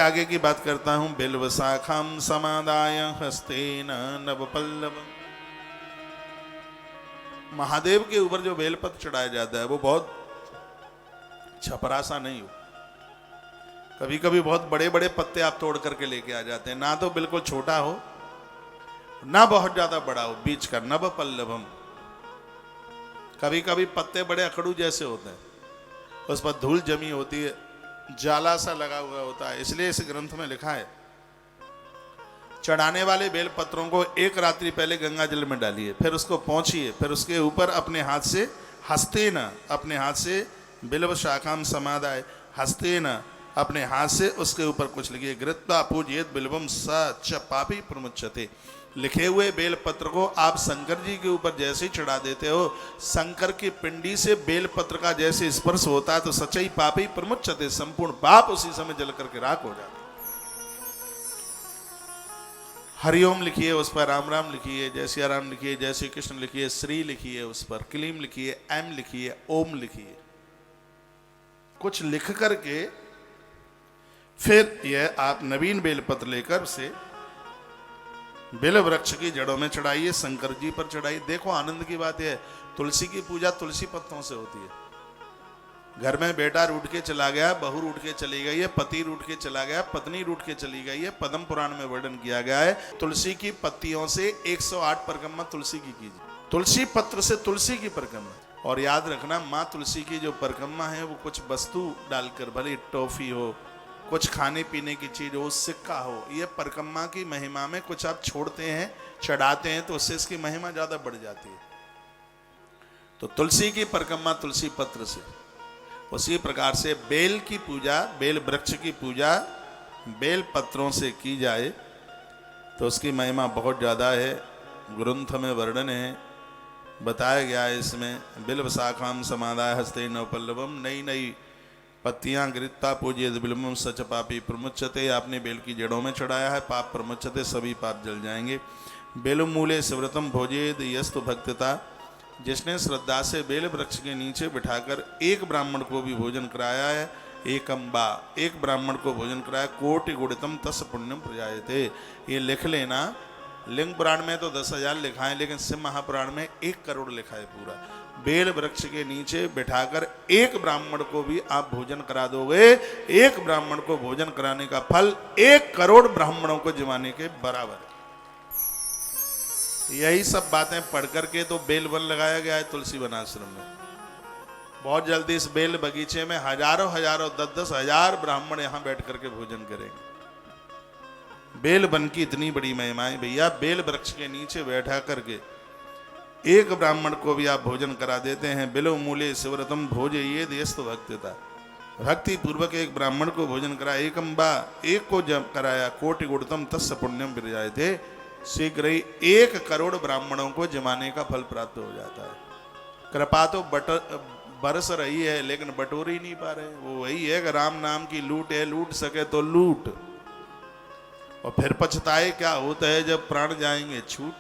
आगे की बात करता हूं। बिल्व शाखाम समादाय हस्तेन नवपल्लव। महादेव के ऊपर जो बेलपत्र चढ़ाया जाता है वो बहुत छपरा सा नहीं हो। कभी कभी बहुत बड़े बड़े पत्ते आप तोड़ करके लेके आ जाते हैं, ना तो बिल्कुल छोटा हो ना बहुत ज्यादा बड़ा हो, बीच का नव पल्लवम। कभी कभी पत्ते बड़े अकड़ू जैसे होते हैं, उस पर धूल जमी होती है, जाला सा लगा हुआ होता है। इसलिए इस ग्रंथ में लिखा है चढ़ाने वाले बेल पत्रों को एक रात्रि पहले गंगा जल में डालिए, फिर उसको पोंछिए, फिर उसके ऊपर अपने हाथ से हंसते न, अपने हाथ से बिल्व शाखाम समादाय हंसते न, अपने हाथ से उसके ऊपर कुछ लिखिए। गृत्वा पूजयेत बिल्वम स च पापी प्रमुच्यते। लिखे हुए बेल पत्र को आप शंकर जी के ऊपर जैसे ही चढ़ा देते हो, शंकर की पिंडी से बेल पत्र का जैसे स्पर्श होता है तो सच्चाई पापी प्रमुच्यते, संपूर्ण पाप उसी समय जल करके राख हो जाते। हरिओम लिखिए, उस पर राम राम लिखिए, जय सिया राम लिखिए, जय श्री कृष्ण लिखिए, श्री लिखिए, उस पर क्लीम लिखिए, एम लिखिए, ओम लिखिए। कुछ लिख करके फिर यह आप नवीन बेलपत्र लेकर उसे बेल वृक्ष की जड़ों में चढ़ाइए, शंकर जी पर चढ़ाइए। देखो आनंद की बात यह, तुलसी की पूजा तुलसी पत्तों से होती है। घर में बेटा रूठ के चला गया, बहू रूठ के चली गई है, पति रूठ के चला गया, पत्नी रूठ के चली गई है, पद्म पुराण में वर्णन किया गया है। तुलसी की पत्तियों से 108 परिक्रमा तुलसी की कीजिए, तुलसी पत्र से तुलसी की परिक्रमा। और याद रखना, माँ तुलसी की जो परिक्रमा है वो कुछ वस्तु डालकर, भले टॉफी हो, कुछ खाने पीने की चीज हो, सिक्का हो, ये परिक्रमा की महिमा में कुछ आप छोड़ते हैं, चढ़ाते हैं तो उससे इसकी महिमा ज्यादा बढ़ जाती है। तो तुलसी की परिक्रमा तुलसी पत्र से, उसी प्रकार से बेल की पूजा, बेल वृक्ष की पूजा बेल पत्रों से की जाए तो उसकी महिमा बहुत ज़्यादा है। ग्रंथ में वर्णन है, बताया गया है इसमें। बिल्व शाखाम समादाय हस्ते नवपल्लवम। नई नई पत्तियां गृत्ता पूज्य बिल्वम सच पापी प्रमुच्यते। आपने बेल की जड़ों में चढ़ाया है, पाप प्रमुच्यते, सभी पाप जल जाएंगे। बेलु मूले सुव्रतम भोजेद यस्तु भक्तता। जिसने श्रद्धा से बेल वृक्ष के नीचे बिठाकर एक ब्राह्मण को भी भोजन कराया है, एकम्बा, एक ब्राह्मण को भोजन कराया, कोटि गुणितम तस् पुण्यम प्रजायते। ये लिख लेना। लिंग पुराण में तो 10,000 लिखा है, लेकिन शिव महापुराण में 1 करोड़ लिखा है पूरा। बेल वृक्ष के नीचे बिठाकर एक ब्राह्मण को भी आप भोजन करा दोगे, एक ब्राह्मण को भोजन कराने का फल 1 करोड़ ब्राह्मणों को जिमाने के बराबर है। यही सब बातें पढ़ करके तो बेल वन लगाया गया है तुलसी वन आश्रम में। बहुत जल्दी इस बेल बगीचे में हजारों हजारों 10-10 हजार ब्राह्मण यहां बैठ करके भोजन करेंगे। बेल वन की इतनी बड़ी महिमा है भैया। बेल वृक्ष के नीचे बैठा करके एक ब्राह्मण को भी आप भोजन करा देते हैं। बिलो मूले शिवरतम भोजे ये देस्तु भक्तिता। भक्ति पूर्वक एक ब्राह्मण को भोजन कराया, एकम्बा, एक को जब कराया, कोटि गुणतम तस्य पुण्यम विरजाए थे। शीघ्र ही 1 करोड़ ब्राह्मणों को जमाने का फल प्राप्त हो जाता है। कृपा तो बरस रही है लेकिन बटोर ही नहीं पा रहे। वो वही है कि राम नाम की लूट है, लूट सके तो लूट, और फिर पछताए क्या होता है जब प्राण जाएंगे छूट।